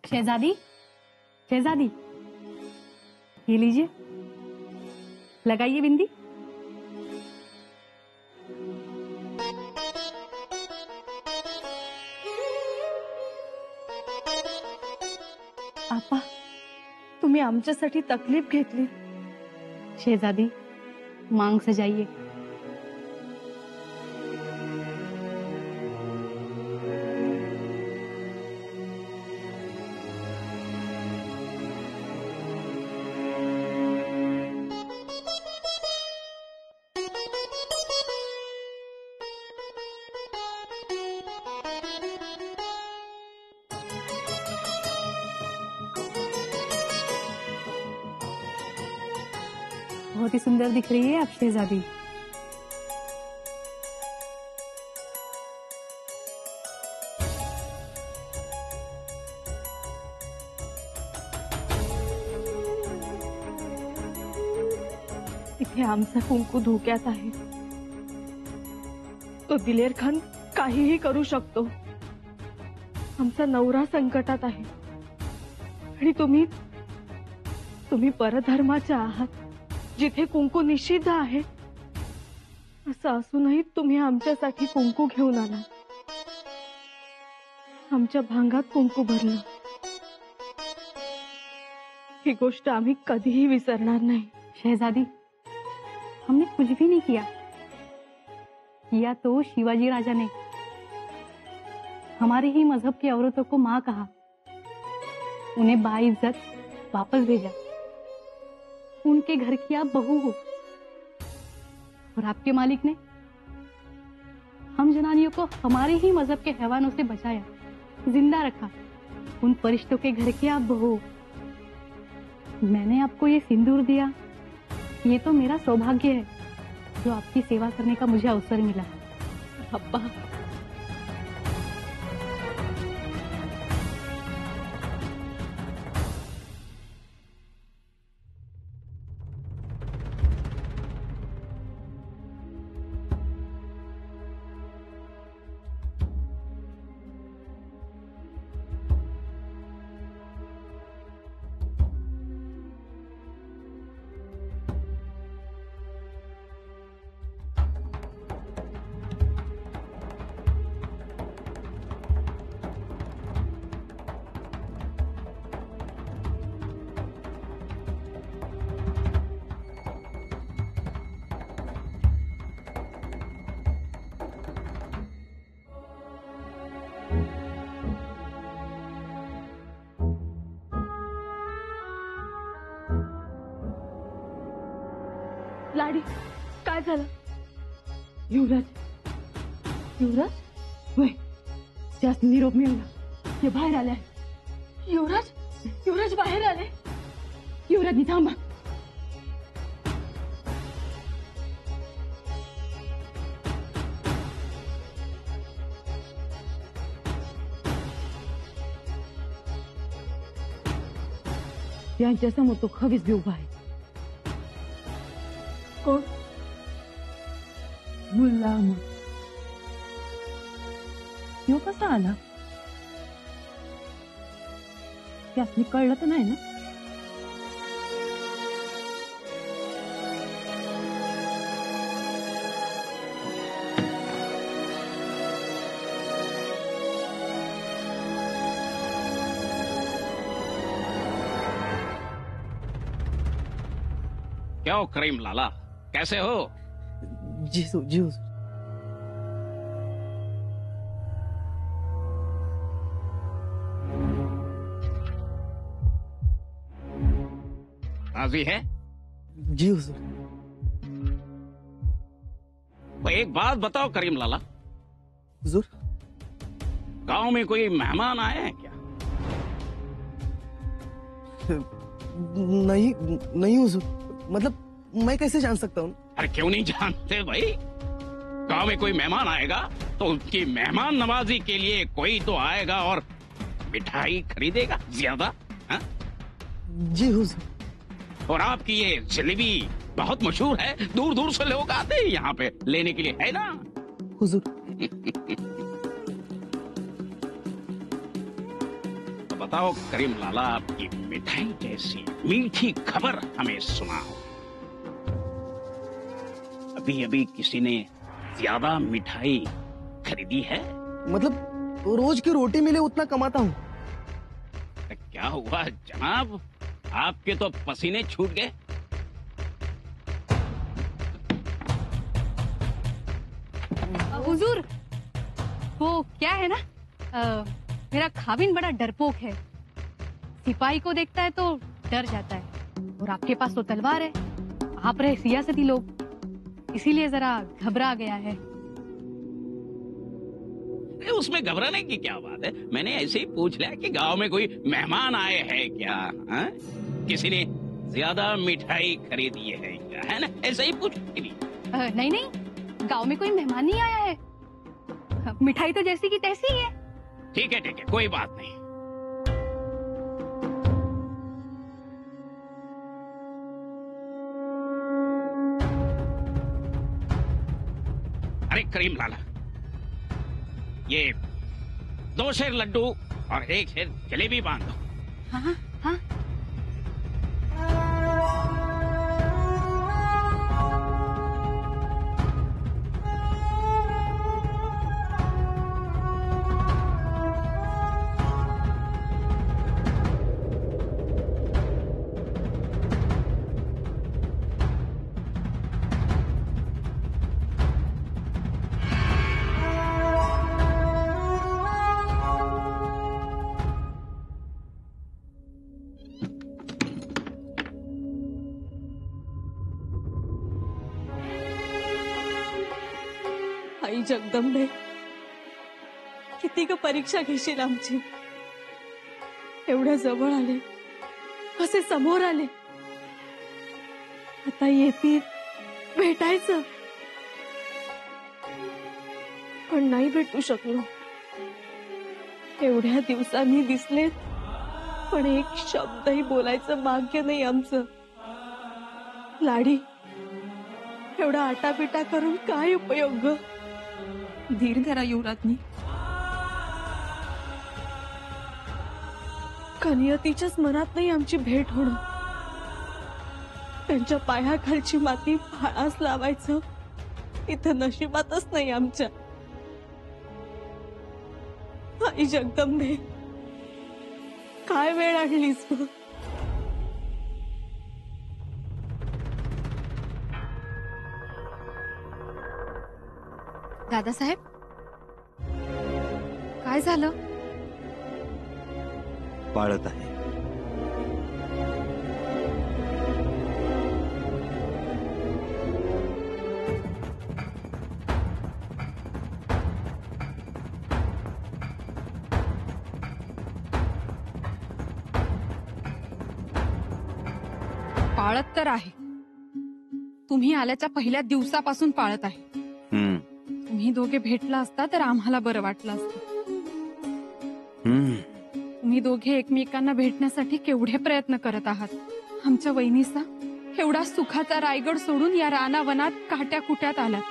शहजादी, शहजादी, ये लीजिए, लगाइए बिंदी। आपा, तुम्ही आमच्यासाठी तकलीफ घेतली। शहजादी, मांग सजाइए। बहुत ही सुंदर दिख रही है आप शहजादी। इथे आमचा कुंकू धोक्यात आहे। तो दिलेर खान काहीही करू शकतो। आमचा नवरा संकटात आहे आणि तुम्ही परधर्माच्या आहात, जिथे कुंकू निषिद्ध आहे। असं असूनही तुम्ही आमच्यासाठी कुंकू घेऊन आला। आमच्या भांगात कुंकू भरलं। ही गोष्ट आम्ही कधीही विसरणार नाही। शहजादी, हमने कुछ भी नहीं किया। किया तो शिवाजी राजा ने। हमारे ही मजहब की औरतों को मां कहा, उन्हें बाइज्जत वापस भेजा। उनके घर की आप बहू हो। और आपके मालिक ने हम जनानियों को हमारे ही मजहब के हैवानों से बचाया, जिंदा रखा। उन फरिश्तों के घर की आप बहू हो। मैंने आपको ये सिंदूर दिया, ये तो मेरा सौभाग्य है जो आपकी सेवा करने का मुझे अवसर मिला। अब्बा, लाडी, काय झालं? युवराज, युवराज, वय, त्यास निरोप मिळाला। ते बाहेर आले। युवराज, युवराज बाहेर आले। युवराजनी थांबा। त्यांच्या समोर तो खवीस बी उभा आहे। कोण? मुल्ला अहमद। यो कसा आला? त्यासनी कळलं तर नाही ना? क्यों करीम लाला, कैसे हो? जी हुजूर। राजी है? जी हुजूर। तो एक बात बताओ करीम लाला, हुजूर, गांव में कोई मेहमान आए हैं क्या? नहीं नहीं हुजूर, मतलब मैं कैसे जान सकता हूँ? अरे क्यों नहीं जानते भाई? गांव में कोई मेहमान आएगा तो उनकी मेहमान नवाजी के लिए कोई तो आएगा और मिठाई खरीदेगा ज्यादा। हाँ? जी हुजूर। और आपकी ये जलेबी बहुत मशहूर है, दूर दूर से लोग आते हैं यहाँ पे लेने के लिए, है ना? हुजूर। बताओ करीम लाला, आपकी मिठाई जैसी मीठी खबर हमें सुनाओ। अभी अभी किसी ने ज्यादा मिठाई खरीदी है? मतलब रोज की रोटी मिले उतना कमाता हूँ। क्या हुआ जनाब, आपके तो पसीने छूट गए। हुजूर, वो क्या है ना, मेरा खाविन बड़ा डरपोक है। सिपाही को देखता है तो डर जाता है, और आपके पास तो तलवार है। आप रहे सियासती लोग, इसीलिए जरा घबरा गया है। उसमें घबराने की क्या बात है, मैंने ऐसे ही पूछ लिया कि गांव में कोई मेहमान आए हैं क्या, हा? किसी ने ज्यादा मिठाई खरीदी है क्या, है ना, ऐसे ही पूछ लिया। नहीं नहीं, गांव में कोई मेहमान नहीं आया है। मिठाई तो जैसी की तैसी ही है। ठीक है कोई बात नहीं। अरे करीम लाला, ये 2 शेर लड्डू और 1 शेर जलेबी बांध दो। हाँ हाँ। आई जगदंबे, किती ग परीक्षा घेशील आमची? एवढ्या जवळ आले, कसे समोर आले, आता येतील भेटायचं, पण नाही भेटू शकलो। एवढ्या दिवसांनी दिसलेत, पण एक शब्दही बोलायचं भाग्य नाही आमचं। लाडी, एवढा आटापिटा करून काय उपयोग ग? धीर धरा युवराज्ञी। कनियतीच्याच मनात नाही आमची भेट होणं। त्यांच्या पायाखालची माती फाळास लावायचं इथं नशिबातच नाही आमच्या। आई जगदंबे, काय वेळ आणलीस ग? दादासाहेब, काय झालं? पाळत आहे। पाळत तर आहे, तुम्ही आल्याच्या पहिल्या दिवसापासून पाळत आहे। तुम्ही दोघे भेटला असता तर आम्हाला बरं वाटलं असतं। तुम्ही दोघे एकमेकांना भेटण्यासाठी केवढे प्रयत्न करत आहात। आमच्या वहिनीचा एवढा सुखाचा रायगड सोडून या रानावनात काट्या कुट्यात आलात,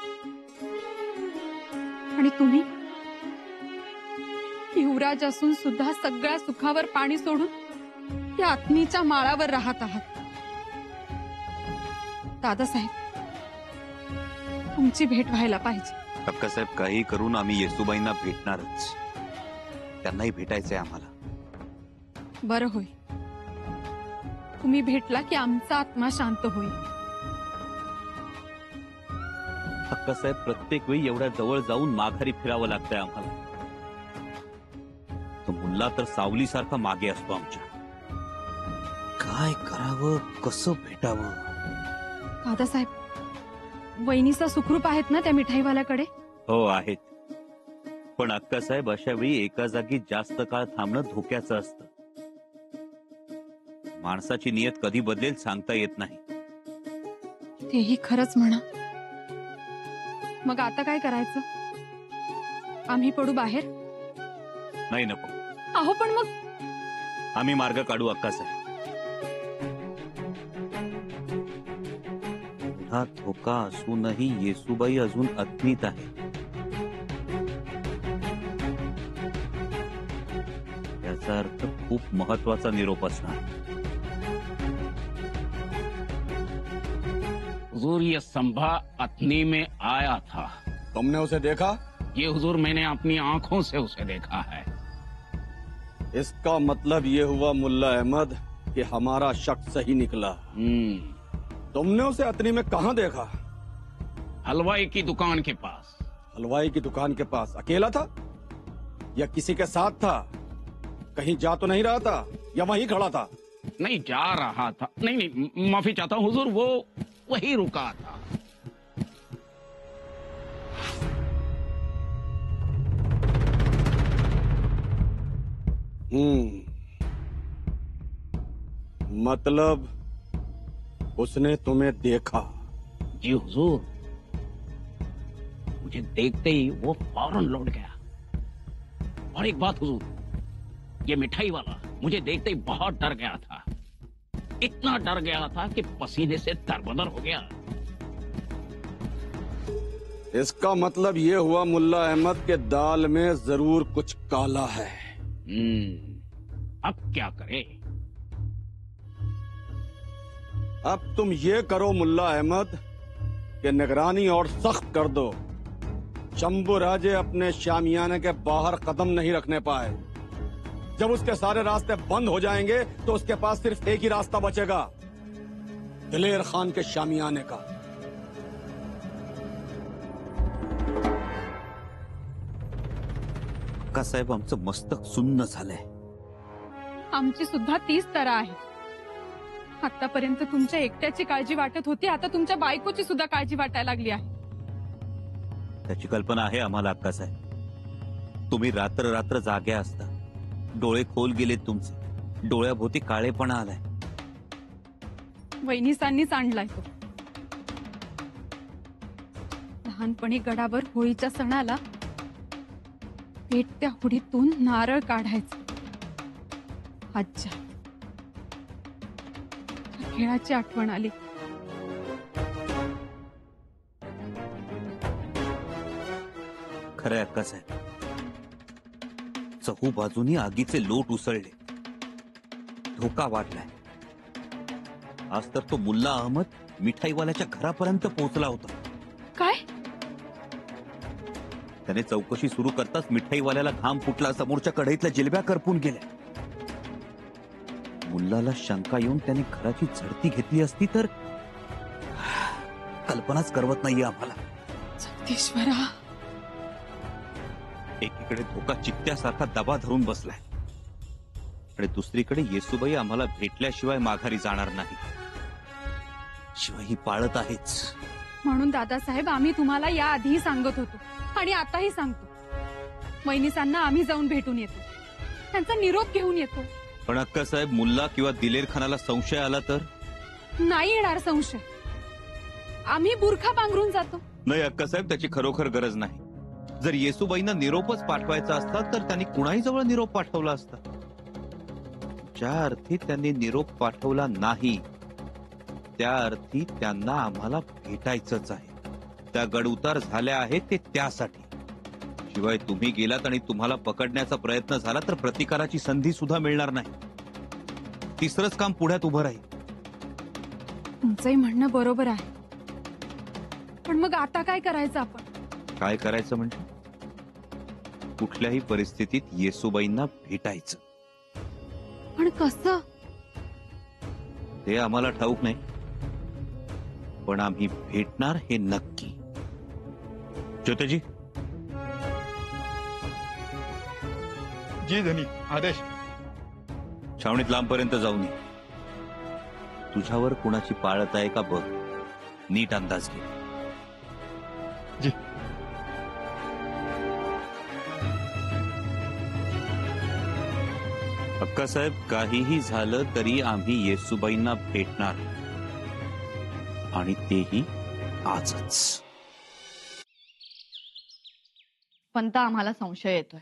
आणि तुम्ही युवराज असून सुद्धा सगळ्या सुखावर पाणी सोडून या अग्नीच्या माळावर राहत आहात। दादासाहेब, तुमची भेट व्हायला पाहिजे। अक्कासाहेब, काही करून आम्ही येसूबाईंना भेटणारच, त्यांनाही भेटायचंय आम्हाला। बरं होईल, तुम्ही भेटला की आमचा आत्मा शांत होईल। अक्कासाहेब, प्रत्येक वेळी एवढ्या जवळ जाऊन माघारी फिरावं लागतंय आम्हाला। तो मुल्ला तर सावलीसारखा मागे असतो आमच्या। काय करावं, कसं भेटावं? दादासाहेब, वहिनीचा सुखरूप आहेत ना त्या मिठाईवाल्याकडे? हो आहेत, पण अक्कासाहेब अशा वेळी एका जागी जास्त काळ थांबणं धोक्याचं असतं। माणसाची नियत कधी बदलेल सांगता येत नाही। तेही खरंच म्हणा। मग आता काय करायचं? आम्ही पडू बाहेर? नाही, नको। अहो पण मग आम्ही मार्ग काढू अक्कासाहेब। हा धोका असूनही येसूबाई अजून अज्ञात आहे। याचा अर्थ खूप महत्वाचा निरोप असणार. हुजूर, ये संभा अथनी में आया था. तुमने उसे देखा? ये हुजूर, मैंने अपनी आंखों से उसे देखा है. इसका मतलब ये हुआ मुल्ला अहमद कि हमारा शक सही निकला. तुमने उसे अतनी में कहाँ देखा? हलवाई की दुकान के पास. हलवाई की दुकान के पास? अकेला था या किसी के साथ था? कहीं जा तो नहीं रहा था या वहीं खड़ा था? नहीं, जा रहा था. नहीं, माफी चाहता हूँ हुजूर, वो वही रुका था. मतलब उसने तुम्हें देखा? जी हुजूर, मुझे देखते ही वो फौरन लौट गया. और एक बात हुजूर, ये मिठाई वाला मुझे देखते ही बहुत डर गया था. इतना डर गया था कि पसीने से तरबदर हो गया. इसका मतलब ये हुआ मुल्ला अहमद के दाल में जरूर कुछ काला है. अब क्या करे? अब तुम ये करो मुल्ला अहमद कि निगरानी और सख्त कर दो. शंभू राजे अपने शामियाने के बाहर कदम नहीं रखने पाए. जब उसके सारे रास्ते बंद हो जाएंगे तो उसके पास सिर्फ एक ही रास्ता बचेगा, दिलेर खान के शामियाने का. अक्का साहेब, आमचं मस्तक सुन्न झालंय. आमची सुद्धा तीच तऱ्हा आहे. आतापर्यंत तुमच्या एकट्याची काळजी वाटत होती, आता तुमच्या बायकोची सुद्धा काळजी वाटायला लागली आहे. त्याची कल्पना आहे आम्हाला अक्का साहेब. तुम्ही रात्र रात्र जाग्या असता. डोळे खोल गेलेत तुमचे. डोळ्याभोवती काळेपणा आलाय. वहिनीसांनीच आणलाय तो. लहानपणी गडावर होळीच्या सणाला पेटत्या हुडीतून नारळ काढायचं. अच्छा, खेळाची आठवण आली. खरंय अक्का साहेब, चहू बाजूनी आगीचे लोट उसळले. धोका वाढलाय. आज तर तो मुल्ला अहमद मिठाईवाल्याच्या घरापर्यंत पोहोचला होता. काय? त्याने चौकशी सुरू करताच मिठाईवाल्याला घाम फुटला. समोरच्या कढईतल्या जिलब्या करपून गेल्या. मुल्लाला शंका येऊन त्याने घराची झडती घेतली असती तर कल्पनाच करवत नाहीये आम्हाला. जगदीश्वरा, एकीकडे धोका चित्त्यासारखा दबा धरून बसलाय आणि दुसरीकडे येसूबाई आम्हाला भेटल्याशिवाय माघारी जाणार नाही. शिवाय ही पाळत आहेच. म्हणून दादासाहेब, आम्ही तुम्हाला या आधीही सांगत होतो आणि आताही सांगतो, वहिनीसांना आम्ही जाऊन भेटून येतो, त्यांचा निरोप घेऊन येतो. पण अक्का साहेब, मुल्ला किंवा दिलेर खानाला संशय आला तर? नाही येणार संशय. आम्ही बुरखा पांघरून जातो. नाही अक्का साहेब, त्याची खरोखर गरज नाही. जर येसूबाईंना निरोपच पाठवायचा असता तर त्यांनी कुणाही जवळ निरोप पाठवला असता. ज्या अर्थी त्यांनी निरोप पाठवला नाही त्या अर्थी त्यांना आम्हाला भेटायचंच आहे. त्या गडउतार झाल्या आहेत ते त्यासाठी. शिवाय तुम्ही गेलात आणि तुम्हाला पकडण्याचा प्रयत्न झाला तर प्रतिकाराची संधी सुद्धा मिळणार नाही. तिसरंच काम पुढ्यात उभं राहील. तुमचंही म्हणणं बरोबर आहे, पण मग आता काय करायचं आपण? काय करायचं म्हणजे कुठल्याही परिस्थितीत येसूबाईंना भेटायचं. पण कसं? ते आम्हाला ठाऊक नाही, पण आम्ही भेटणार हे नक्की. ज्योतिजी. जी धनी, आदेश. छावणीत लांबपर्यंत जाऊन ये. तुझ्यावर कुणाची पाळत आहे का बघ. नीट अंदाज घे. जी. अक्का साहेब, काहीही झालं तरी आम्ही येसूबाईंना भेटणार आणि तेही आजच. पंत, आम्हाला संशय येतोय.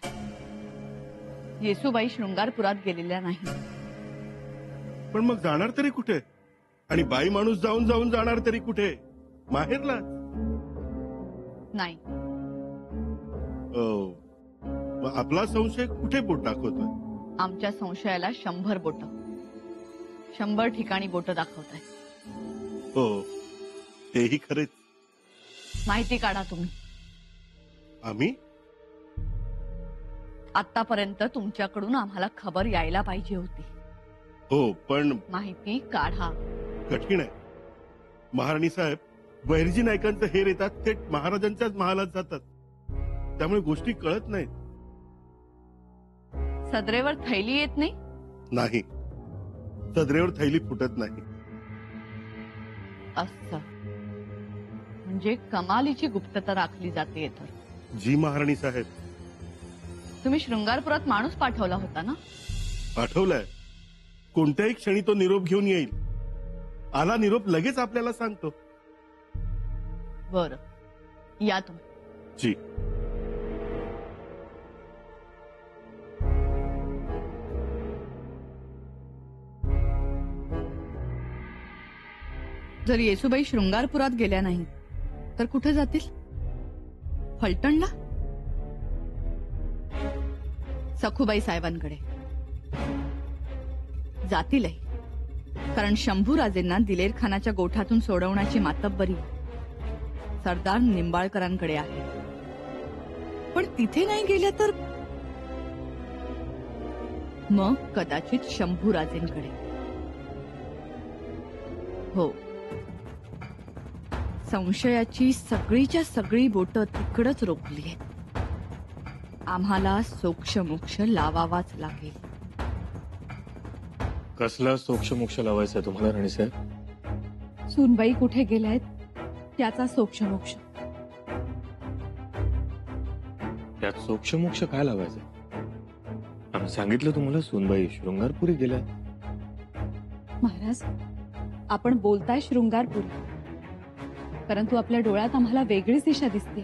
येसूबाई शृंगारपुरात गेलेल्या नाही. पण मग जाणार तरी कुठे? आणि बाई माणूस जाऊन जाऊन जाणार तरी कुठे? माहेरला? नाही. मग आपला संशय कुठे पोट टाकतोय? आमच्या संशयाला 100 बोट, 100 ठिकाणी बोट दाखवताय. हो, तेही खरेच. माहिती काढा तुम्ही. आम्ही आतापर्यंत तुमच्याकडून आम्हाला खबर यायला पाहिजे होती. हो, पण माहिती काढा. कठीण आहे. महाराणी साहेब, बहिर्जी नायकांचं हेर येतात, थेट महाराजांच्याच महालात जातात. त्यामुळे गोष्टी कळत नाहीत. सदरेवर थैली येत नाही. नाही, सदरेवर थैली फुटत नाही. असं म्हणजे कमालीची गुप्तता राखली जाते तर. जी महाराणी साहेब. तुम्ही शृंगारपुरात माणूस पाठवला होता ना? पाठवलाय. कोणत्याही क्षणी तो निरोप घेऊन येईल. आला निरोप लगेच आपल्याला सांगतो. बरं, या तुम्ही. जी. जर येसूबाई शृंगारपुरात गेल्या नाही तर कुठे जातील? फलटणला? सखूबाई साहेबांकडे जातीलही. कारण शंभूराजेंना दिलेर खानाच्या गोठातून सोडवण्याची मातब्बरी सरदार निंबाळकरांकडे आहे. पण तिथे नाही गेल्या तर मग कदाचित शंभूराजेंकडे. हो, संशयाची सगळीच्या सगळी बोटं तिकडच रोखली आहेत. आम्हाला सोक्षमोक्ष लावावाच लागेल. कसला सोक्षमोक्ष लावायचा तुम्हाला राणीसाहेब? सूनबाई कुठे गेल्यात त्याचा सोक्षमोक्ष. त्यात सोक्षमोक्ष काय लावायचं? आम्ही सांगितलं तुम्हाला सूनबाई शृंगारपुरी गेल्या. महाराज, आपण बोलताय शृंगारपुरी, परंतु आपल्या डोळ्यात आम्हाला वेगळीच दिशा दिसते.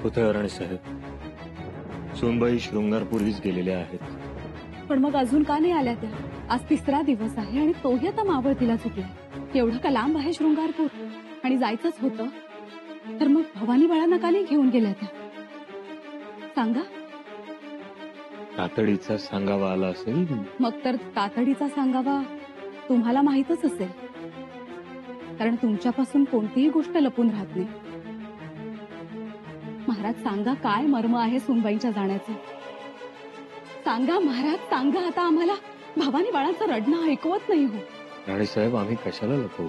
कुठे राणीसाहेब? सूनबाई शृंगारपुरीच गेलेल्या आहेत. पण मग अजून का नाही आल्या त्या? आज 3रा दिवस आहे आणि तोही आता मावळतीला चुकला. एवढं का लांब आहे शृंगारपूर? आणि जायचंच होतं तर मग भवानी बाळांना का नाही घेऊन गेल्या त्या? सांगा. तातडीचा सांगावा आला असेल. मग तर तातडीचा सांगावा तुम्हाला माहीतच असेल, कारण तुमच्यापासून कोणतीही गोष्ट लपून राहत नाही. महाराज, सांगा काय मर्म आहे सुनबाईंच्या जाण्याचं? सांगा महाराज, सांगा आता. आम्हाला भवानी बाळांचं रडणं ऐकवत नाही हो. राणीसाहेब, आम्ही कशाला लपवू?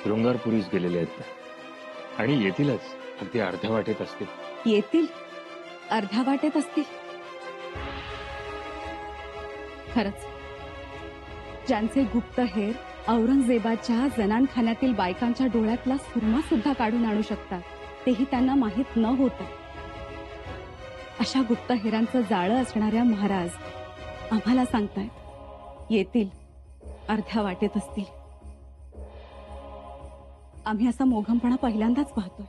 शृंगारपुरीच गेलेले आहेत आणि येतीलच. अगदी अर्ध्या वाटेत असतील. येतील, अर्ध्या वाटेत असतील. खरंच, ज्यांचे गुप्तहेर औरंगजेबाच्या जनानखान्यातील बायकांच्या डोळ्यातला सुरमा सुद्धा काढून आणू शकतात, तेही त्यांना माहीत न होतं. अशा गुप्तहेरांचं जाळं असणाऱ्या महाराज आम्हाला सांगतायत, येतील, अर्ध्या वाटेत असतील. आम्ही असा मोघमपणा पहिल्यांदाच पाहतोय.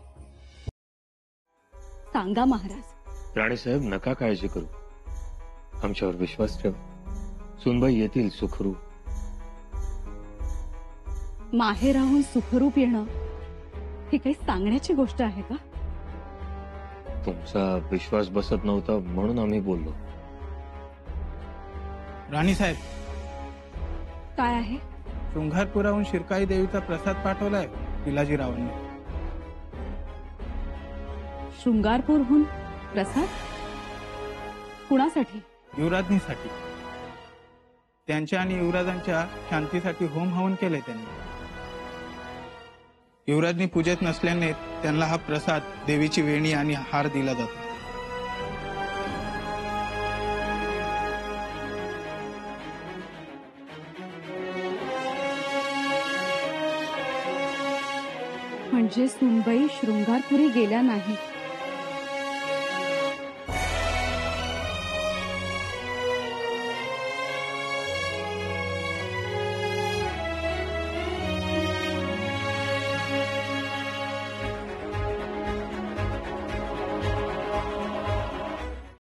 सांगा महाराज. राणीसाहेब, नका काळजी करू. आमच्यावर विश्वास ठेव. सुनबाई येतील सुखरू. माहेराहून सुखरूप येणं ही काही सांगण्याची गोष्ट आहे का? तुमचा विश्वास बसत नव्हता म्हणून आम्ही बोललो. राणीसाहेब, काय आहे? शृंगारपुराहून शिरकाई देवीचा प्रसाद पाठवलाय पिलाजीरावांनी. शृंगारपूरहून प्रसाद? कुणासाठी? युवराजनीसाठी. त्यांच्या आणि युवराजांच्या शांतीसाठी होम हवन केलंय त्यांनी. युवराजनी पूजेत नसल्याने त्यांना हा प्रसाद, देवीची वेणी आणि हार दिला जातो. म्हणजे सुनबाई शृंगारपुरी गेल्या नाही,